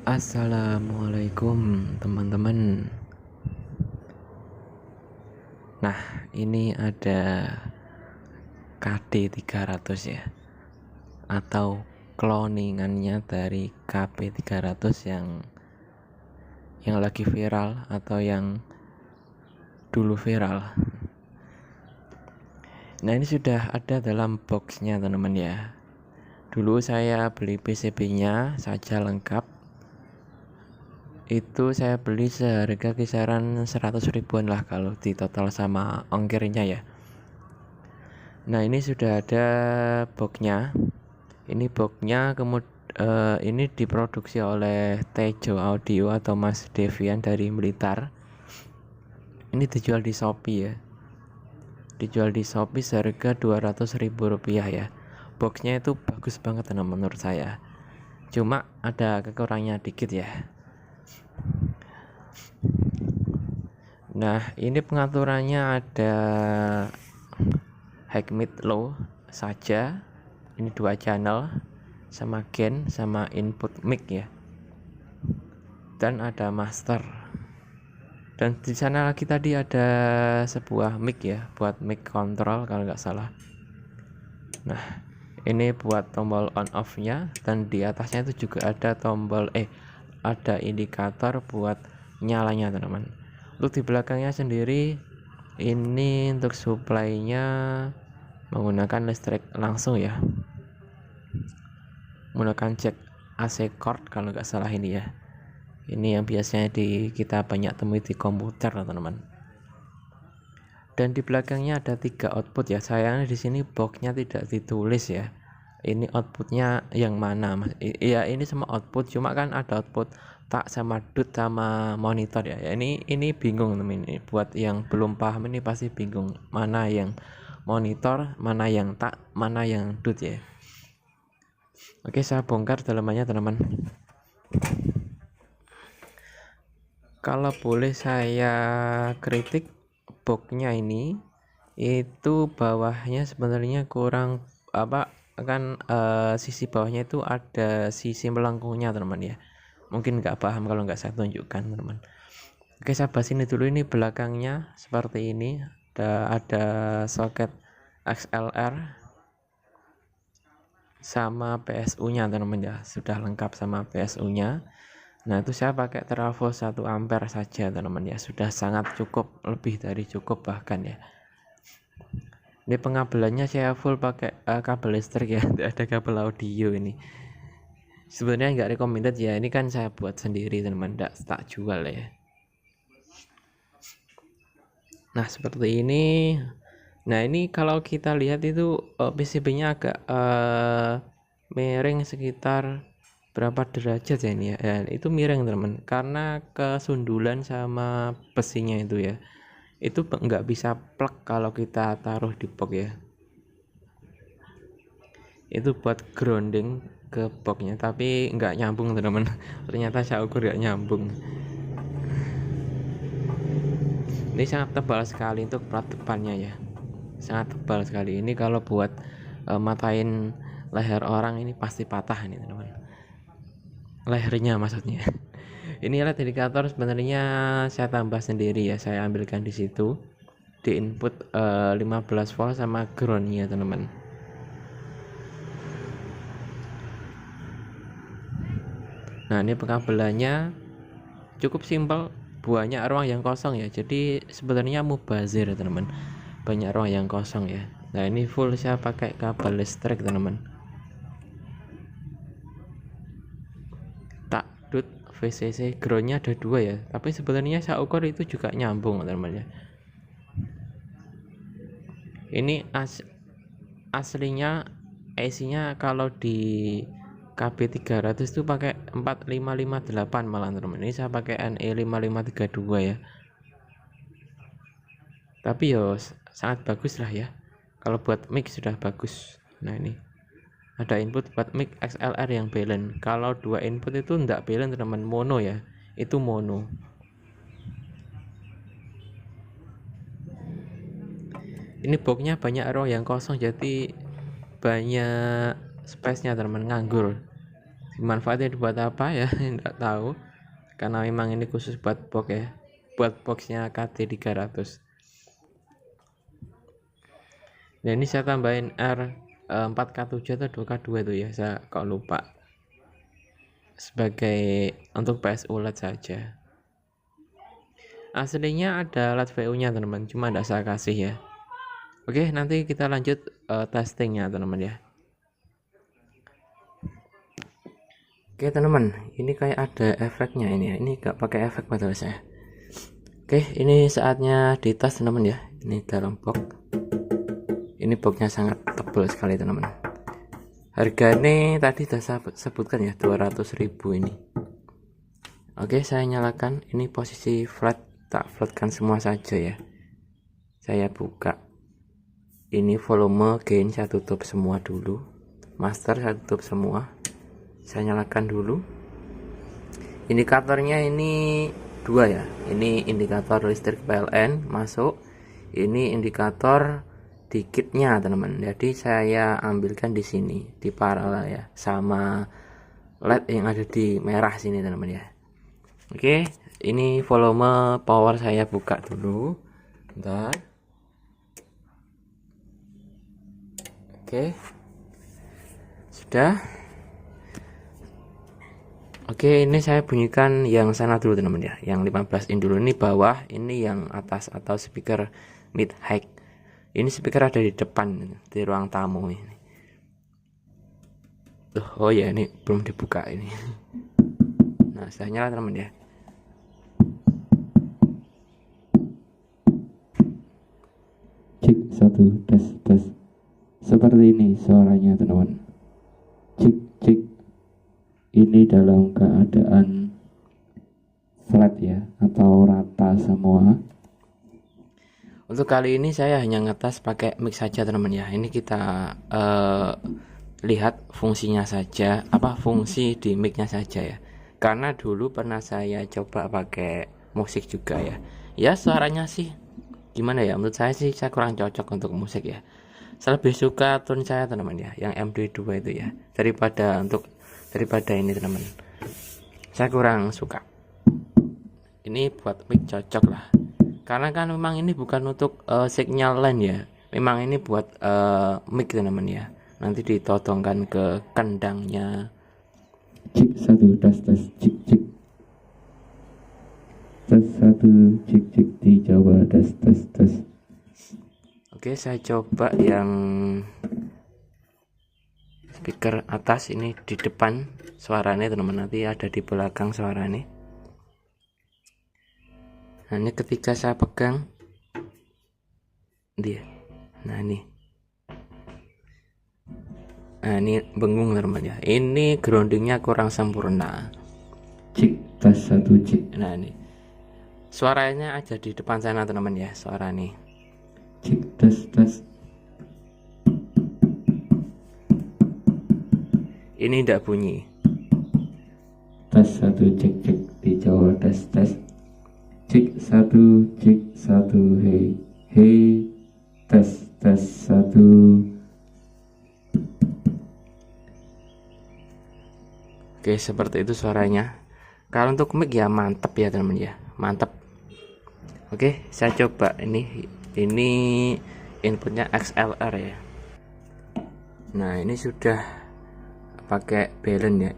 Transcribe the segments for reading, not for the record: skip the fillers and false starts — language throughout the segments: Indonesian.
Assalamualaikum teman-teman. Nah, ini ada KD300 ya, atau cloningannya dari KP300 yang lagi viral atau yang dulu viral. Nah, ini sudah ada dalam boxnya teman-teman ya. Dulu saya beli PCB-nya saja lengkap. Itu saya beli seharga kisaran 100 ribuan lah kalau di total sama ongkirnya ya. Nah, ini sudah ada boxnya. Ini boxnya ini diproduksi oleh Tejo Audio atau Mas Devian dari Blitar. Ini dijual di Shopee ya. Dijual di Shopee seharga 200 ribu rupiah ya. Boxnya itu bagus banget menurut saya. Cuma ada kekurangannya dikit ya. Nah, ini pengaturannya ada high mid low saja. Ini 2 channel sama gain sama input mic ya. Dan ada master. Dan di sana lagi tadi ada sebuah mic ya, buat mic control kalau nggak salah. Nah, ini buat tombol on off-nya, dan di atasnya itu juga ada tombol ada indikator buat nyalanya teman-teman. Untuk di belakangnya sendiri ini untuk supply-nya menggunakan listrik langsung ya, menggunakan jack AC cord kalau nggak salah ini ya. Ini yang biasanya kita banyak temui di komputer teman-teman. Dan di belakangnya ada 3 output ya. Sayangnya di sini boxnya tidak ditulis ya. Ini outputnya yang mana mas? Iya, ini semua output, cuma kan ada output tak sama dut sama monitor ya. Ini bingung teman, ini buat yang belum paham ini pasti bingung mana yang monitor, mana yang tak, mana yang dut ya. Oke, saya bongkar dalamannya teman-teman. Kalau boleh saya kritik boxnya ini, itu bawahnya sebenarnya kurang sisi bawahnya itu ada sisi melengkungnya teman-teman ya. Mungkin nggak paham kalau nggak saya tunjukkan teman-teman. Oke, saya bahas ini dulu. Ini belakangnya seperti ini, ada soket XLR sama PSU-nya teman-teman ya, sudah lengkap sama PSU-nya. Nah, itu saya pakai trafo 1 ampere saja teman-teman ya, sudah sangat cukup, lebih dari cukup bahkan ya. Ini pengabelannya saya full pakai kabel listrik ya, tidak ada kabel audio ini. Sebenarnya nggak recommended ya, ini kan saya buat sendiri teman-teman, tak jual ya. Nah, seperti ini. Nah, ini kalau kita lihat itu PCB-nya agak miring sekitar berapa derajat ya ini ya. Itu miring teman, karena kesundulan sama besinya itu ya. Itu nggak bisa plug kalau kita taruh di box ya. Itu buat grounding ke boxnya, tapi nggak nyambung teman-teman. Ternyata saya ukur nggak nyambung. Ini sangat tebal sekali untuk plat depannya ya, sangat tebal sekali. Ini kalau buat matain leher orang ini pasti patah ini teman-teman, lehernya maksudnya. Ini LED indikator sebenarnya saya tambah sendiri ya, saya ambilkan di situ di input 15 volt sama groundnya teman-teman. Nah, ini pengabelannya cukup simpel, banyak ruang yang kosong ya, jadi sebenarnya mubazir teman-teman, banyak ruang yang kosong ya. Nah, ini full saya pakai kabel listrik teman-teman, tak dut VCC. Groundnya ada 2 ya, tapi sebenarnya saya ukur itu juga nyambung teman-teman ya. Ini aslinya AC-nya kalau di KB300 itu pakai 4558 malah teman-teman. Ini saya pakai NE5532 ya. Tapi yo sangat bagus lah ya. Kalau buat mic sudah bagus. Nah, ini ada input buat mic XLR yang balance. Kalau 2 input itu enggak balance teman, mono ya. Itu mono. Ini boxnya banyak row yang kosong, jadi banyak space-nya teman, nganggur. manfaatnya dibuat apa ya enggak tahu, karena memang ini khusus buat box ya, buat boxnya KT 300. Nah ini saya tambahin R 4K7 atau 2K2 itu ya, saya kok lupa, sebagai untuk PS OLED saja. Aslinya ada LED VU nya teman-teman, cuma tidak saya kasih ya. Oke, nanti kita lanjut testingnya teman-teman ya. Oke teman-teman, ini kayak ada efeknya ini ya. Ini gak pakai efek padahal saya. Oke, ini saatnya dites teman-teman ya. Ini dalam box. Ini boxnya sangat tebal sekali teman-teman. Harganya tadi sudah saya sebutkan ya, 200.000 ini. Oke, saya nyalakan. Ini posisi flat, tak flatkan semua saja ya. Saya buka. Ini volume, gain saya tutup semua dulu. Master saya tutup semua. Saya nyalakan dulu. Indikatornya ini 2 ya. Ini indikator listrik PLN masuk. Ini indikator dikitnya teman-teman. Jadi saya ambilkan di sini di paralel ya, sama LED yang ada di merah sini teman-teman ya. Oke, ini volume power saya buka dulu. Bentar. Oke. Sudah. Oke, ini saya bunyikan yang sana dulu teman-teman ya. Yang 15 in dulu, ini bawah, ini yang atas atau speaker mid high. Ini speaker ada di depan di ruang tamu ini. Oh ya, ini belum dibuka ini. Nah, saya nyala teman-teman ya. Cek 1 tes tes. Seperti ini suaranya teman-teman. Cek cek. Ini dalam keadaan flat ya, atau rata semua. Untuk kali ini saya hanya ngetes pakai mic saja teman-teman ya. Ini kita lihat fungsinya saja, apa fungsi di mic-nya saja ya. Karena dulu pernah saya coba pakai musik juga ya. Ya suaranya sih gimana ya, menurut saya sih saya kurang cocok untuk musik ya. Saya lebih suka tone saya teman-teman ya, yang MD2 itu ya, daripada ini teman-teman. Saya kurang suka. Ini buat mic cocok lah. Karena kan memang ini bukan untuk signal line ya. Memang ini buat mic teman-teman ya. Nanti ditodongkan ke kendangnya. Cek 1 tes tes cek cek. Tes 1 cek cek, dicoba tes tes tes. Oke, saya coba yang speaker atas ini di depan suaranya teman-teman, nanti ada di belakang suaranya. Nah ini ketika saya pegang dia, nah ini bengung teman-teman ya. Ini groundingnya kurang sempurna. Cek tes 1 cek. Nah ini suaranya aja di depan sana teman-teman ya, suara nih. Cek tes tes. Ini tidak bunyi. Tes 1 cek cek, dicoba tes tes. Cek 1 cek 1, hei hei. Tes tes 1. Oke, seperti itu suaranya. Kalau untuk mic ya mantap ya teman-teman ya, mantap. Oke, saya coba ini inputnya XLR ya. Nah ini sudah pakai balance ya.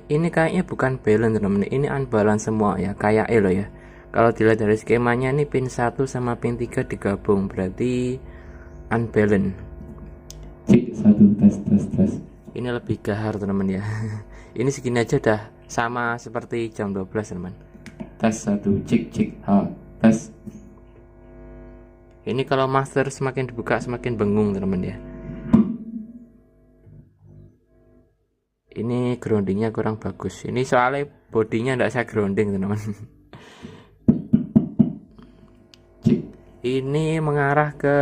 Ini kayaknya bukan balance teman-teman, ini unbalance semua ya, kayak lo ya. Kalau dilihat dari skemanya ini pin 1 sama pin 3 digabung, berarti unbalance. Cek 1 tes tes tes. Ini lebih gahar teman-teman ya. Ini segini aja udah sama seperti jam 12 teman. Tes 1 cek cek, ha tes. Ini kalau master semakin dibuka semakin bengung teman-teman ya. Ini groundingnya kurang bagus. Ini soalnya bodinya tidak saya grounding teman-teman. Ini mengarah ke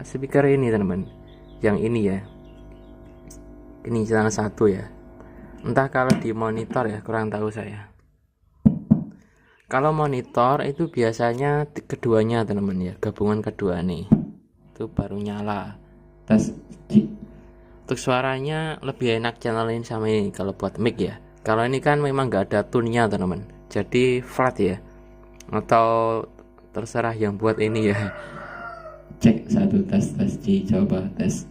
speaker ini teman-teman, yang ini ya. Ini channel 1 ya. Entah kalau di monitor ya, kurang tahu saya. Kalau monitor itu biasanya keduanya teman-teman ya, gabungan kedua nih itu baru nyala. Tes cek. Untuk suaranya lebih enak channel ini sama ini kalau buat mic ya. Kalau ini kan memang nggak ada tune-nya teman-teman, jadi flat ya, atau terserah yang buat ini ya. Cek 1 tes tes dicoba tes.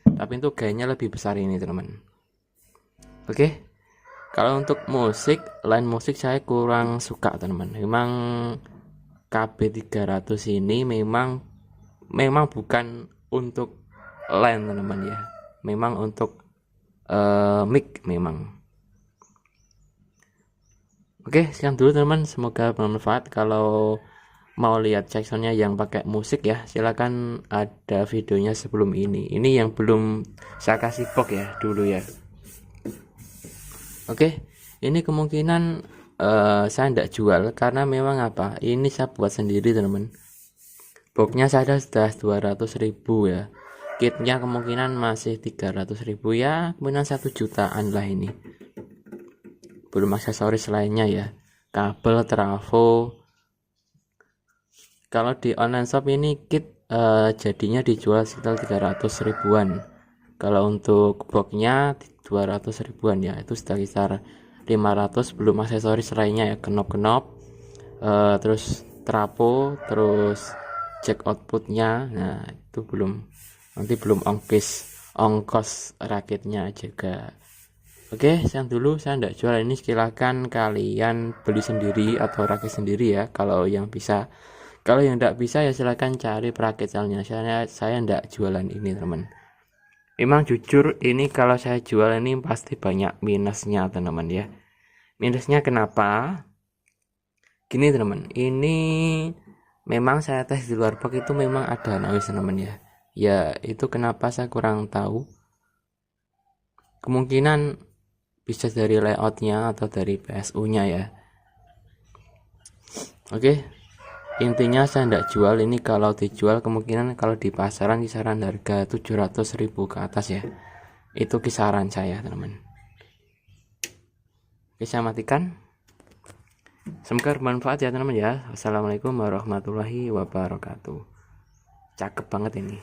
Tapi itu gayanya lebih besar ini teman-teman. Oke. Kalau untuk musik, line musik saya kurang suka teman-teman. Memang KB300 ini memang bukan untuk line teman-teman ya. Memang untuk mic memang. Oke, sekian dulu teman-teman. Semoga bermanfaat. Kalau mau lihat jacksonnya yang pakai musik ya, silakan ada videonya sebelum ini. Ini yang belum saya kasih box ya dulu ya. Oke, ini kemungkinan saya tidak jual karena memang apa? Ini saya buat sendiri teman-teman. Boxnya saya sudah 200.000 ya. Kitnya kemungkinan masih 300.000 ya, kemungkinan 1 jutaan lah ini. Belum aksesoris lainnya ya, kabel, trafo. Kalau di online shop ini kit jadinya dijual sekitar 300 ribuan. Kalau untuk boxnya 200 ribuan ya, itu sekitar 500 belum aksesoris lainnya ya, knop-knop, terus trafo, terus jack outputnya. Nah itu belum, nanti belum ongkos rakitnya juga. Oke, sekian dulu, saya tidak jual ini, silakan kalian beli sendiri atau rakit sendiri ya kalau yang bisa. Kalau yang tidak bisa ya silakan cari perakit channelnya. Saya tidak jualan ini teman. Memang jujur ini kalau saya jual ini pasti banyak minusnya teman-teman ya. Minusnya kenapa? Gini teman, ini memang saya tes di luar box itu memang ada noise teman ya. Ya itu kenapa saya kurang tahu. Kemungkinan bisa dari layoutnya atau dari PSU-nya ya. Oke, intinya saya tidak jual ini. Kalau dijual kemungkinan kalau di pasaran kisaran harga 700.000 ke atas ya. Itu kisaran saya teman-teman. Oke, saya matikan. Semoga bermanfaat ya teman-teman ya. Assalamualaikum warahmatullahi wabarakatuh. Cakep banget ini.